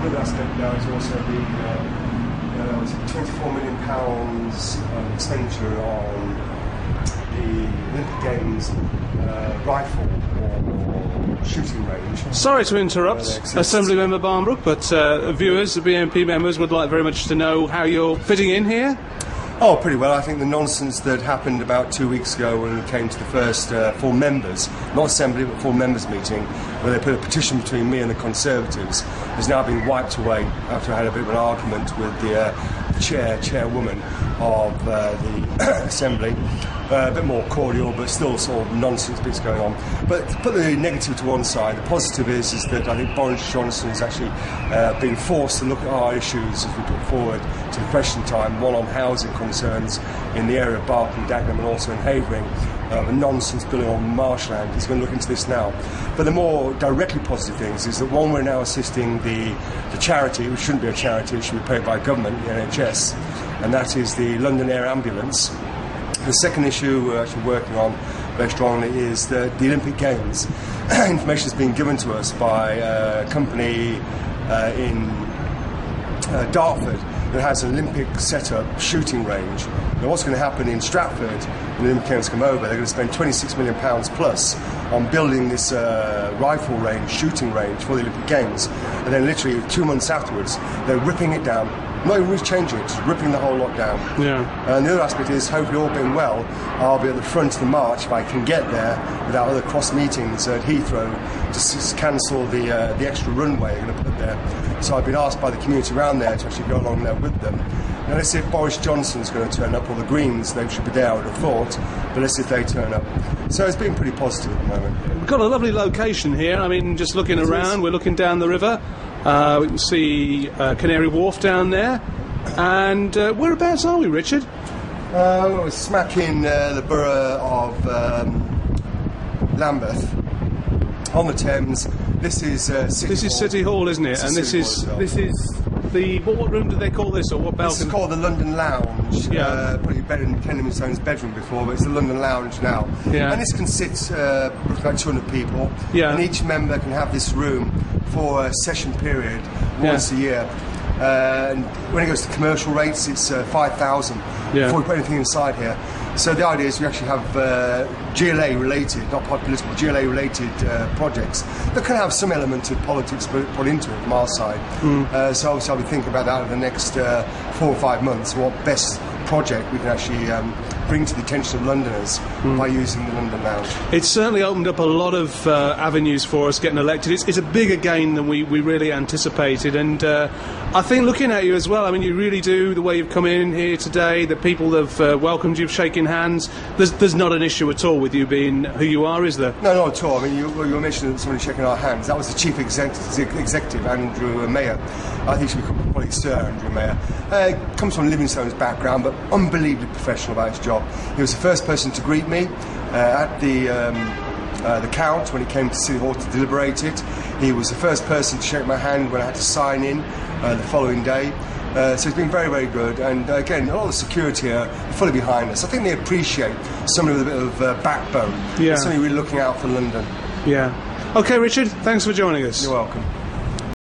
Another aspect now is also the £24 million expenditure on the Olympic Games rifle or shooting range. Sorry to interrupt, Assembly Member Barnbrook, but viewers, the BNP members would like very much to know how you're fitting in here. Oh, pretty well. I think the nonsense that happened about 2 weeks ago when we came to the first full members, not assembly, but full members meeting, where they put a petition between me and the Conservatives, has now been wiped away after I had a bit of an argument with the chairwoman of the Assembly. A bit more cordial, but still sort of nonsense bits going on. But to put the negative to one side, the positive is that I think Boris Johnson has actually been forced to look at our issues as we put forward to the question time, one on housing concerns in the area of Barking, Dagenham and also in Havering, the nonsense building on marshland. He's going to look into this now. But the more directly positive things is that one, we're now assisting the charity, which shouldn't be a charity, it should be paid by government, the NHS, and that is the London Air Ambulance. The second issue we're actually working on very strongly is the Olympic Games. Information has been given to us by a company in Dartford that has an Olympic set-up shooting range. Now what's going to happen in Stratford when the Olympic Games come over, they're going to spend £26 million plus on building this rifle range, shooting range for the Olympic Games. And then literally 2 months afterwards, they're ripping it down. Not even changing it, just ripping the whole lot down. Yeah. And the other aspect is, hopefully all being well, I'll be at the front of the march if I can get there without other cross meetings at Heathrow to cancel the extra runway they're going to put there. So I've been asked by the community around there to actually go along there with them. Now let's see if Boris Johnson's going to turn up, or the Greens, they should be there, I would have thought, but let's see if they turn up. So it's been pretty positive at the moment. We've got a lovely location here. I mean, just looking around, we're looking down the river. We can see Canary Wharf down there. And whereabouts are we, Richard? We're smack in the borough of Lambeth, on the Thames. This is City Hall. This is City Hall, isn't it? And this is the what room do they call this, or what balcony? This is called the London Lounge. Yeah. Probably better than Ken Livingstone's bedroom before, but it's the London Lounge now. Yeah. And this can sit about 200 people. Yeah. And each member can have this room for a session period once a year. And when it goes to commercial rates, it's 5,000 before we put anything inside here. So the idea is we actually have GLA related, not political, GLA related projects that can have some element of politics put into it from our side. So obviously I'll be thinking about that over the next 4 or 5 months, what best project we can actually bring to the attention of Londoners by using the London Lounge. It's certainly opened up a lot of avenues for us getting elected. It's a bigger gain than we really anticipated, and I think looking at you as well, I mean, you really do, the way you've come in here today, the people have welcomed you, shaking hands. There's not an issue at all with you being who you are, is there? No, not at all. I mean, you were mentioning somebody shaking our hands. That was the Chief Executive, Andrew Mayer. I think she should be probably Sir Andrew Mayer. Comes from Livingstone's background, but unbelievably professional about his job. He was the first person to greet me at the count when he came to City Hall to deliberate it. He was the first person to shake my hand when I had to sign in the following day. So it's been very, very good. And again, a lot of the security are fully behind us. I think they appreciate somebody with a bit of backbone. Yeah. Somebody really looking out for London. Yeah. Okay, Richard, thanks for joining us. You're welcome.